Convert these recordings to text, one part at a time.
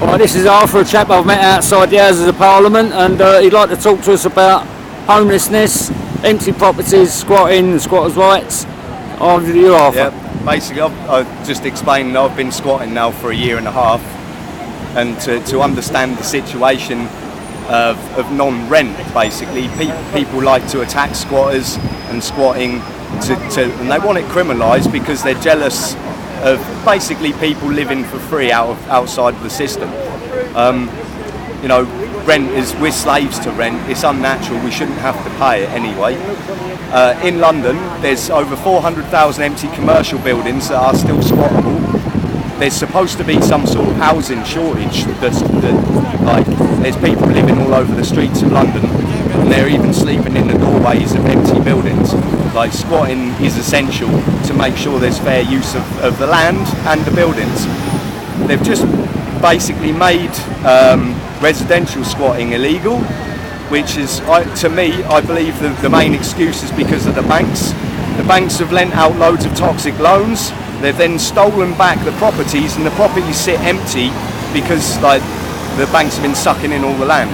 Right, this is Arthur, a chap I've met outside the Houses of Parliament, and he'd like to talk to us about homelessness, empty properties, squatting and squatters' rights. Over to you, Arthur. Yeah, basically I've just explained I've been squatting now for a year and a half, and to understand the situation of non-rent, basically people like to attack squatters and squatting and they want it criminalised because they're jealous of basically people living for free outside of the system. We're slaves to rent. It's unnatural. We shouldn't have to pay it anyway. In London, there's over 400,000 empty commercial buildings that are still squattable. There's supposed to be some sort of housing shortage. There's people living all over the streets of London, and they're even sleeping in the doorways of empty buildings. Like, squatting is essential to make sure there's fair use of the land and the buildings. They've just basically made residential squatting illegal, which is, to me, I believe the main excuse is because of the banks. The banks have lent out loads of toxic loans. They've then stolen back the properties, and the properties sit empty because the banks have been sucking in all the land.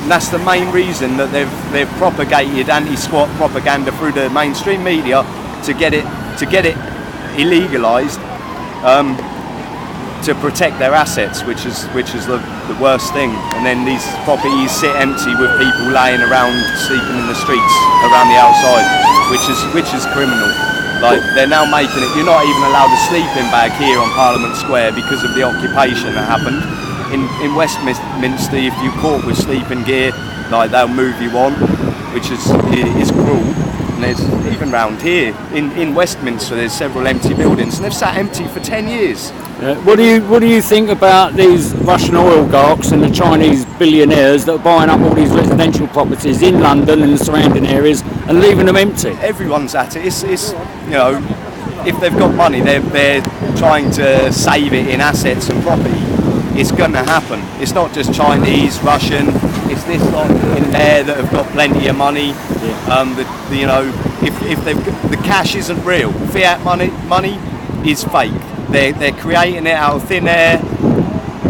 And that's the main reason that they've propagated anti-squat propaganda through the mainstream media to get it illegalised, to protect their assets, which is the worst thing. And then these properties sit empty with people laying around sleeping in the streets around the outside, which is criminal. Like, they're now making it, you're not even allowed a sleeping bag here on Parliament Square because of the occupation that happened. In Westminster, if you're caught with sleeping gear, they'll move you on, which is cruel. And there's even round here in Westminster, there's several empty buildings, and they've sat empty for 10 years. What do you think about these Russian oligarchs and the Chinese billionaires that are buying up all these residential properties in London and the surrounding areas and leaving them empty? Everyone's at it. It's if they've got money, they're trying to save it in assets and property. It's going to happen. It's not just Chinese, Russian. It's this lot in there that have got plenty of money. If the cash isn't real, fiat money is fake. They're creating it out of thin air,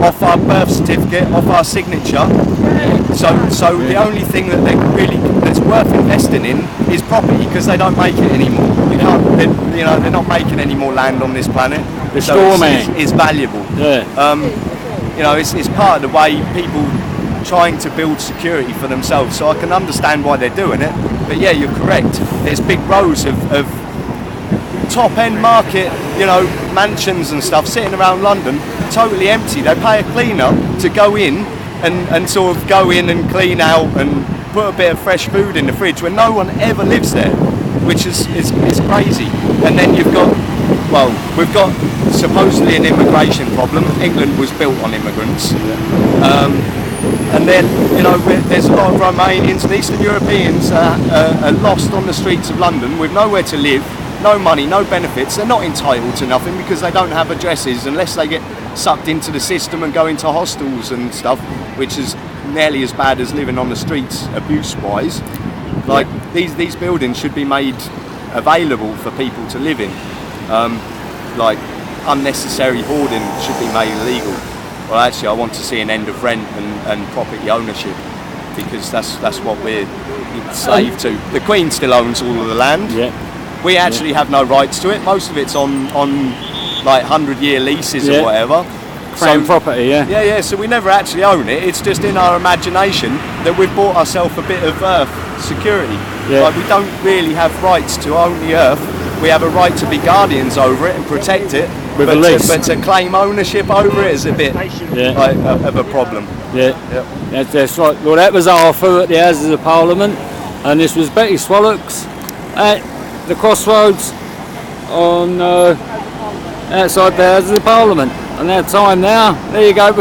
off our birth certificate, off our signature. So the only thing that's worth investing in is property, because they don't make it anymore. They're not making any more land on this planet. The storm is valuable. Yeah. It's part of the way people trying to build security for themselves. So I can understand why they're doing it. But yeah, you're correct. There's big rows of top-end market, mansions and stuff sitting around London, totally empty. They pay a cleaner to go in and sort of go in and clean out and put a bit of fresh food in the fridge when no one ever lives there, which is crazy. And then we've got supposedly an immigration problem. England was built on immigrants. And then, there's a lot of Romanians and Eastern Europeans are lost on the streets of London with nowhere to live, no money, no benefits. They're not entitled to nothing because they don't have addresses unless they get sucked into the system and go into hostels and stuff, which is nearly as bad as living on the streets abuse-wise. These buildings should be made available for people to live in. Unnecessary hoarding should be made illegal. Well, actually, I want to see an end of rent and property ownership, because that's what we're enslaved to. The Queen still owns all of the land. Yeah. We actually have no rights to it. Most of it's on 100-year leases or whatever. Crown property, yeah. Yeah. So we never actually own it. It's just in our imagination that we've bought ourselves a bit of security. Yeah. We don't really have rights to own the earth. We have a right to be guardians over it and protect it. With a lease. But to claim ownership over it is a bit of a problem. Yeah. That's right. Well, that was Arthur at the Houses of Parliament, and this was Betty Swallocks at the crossroads on outside the Houses of Parliament. And our time now. There you go.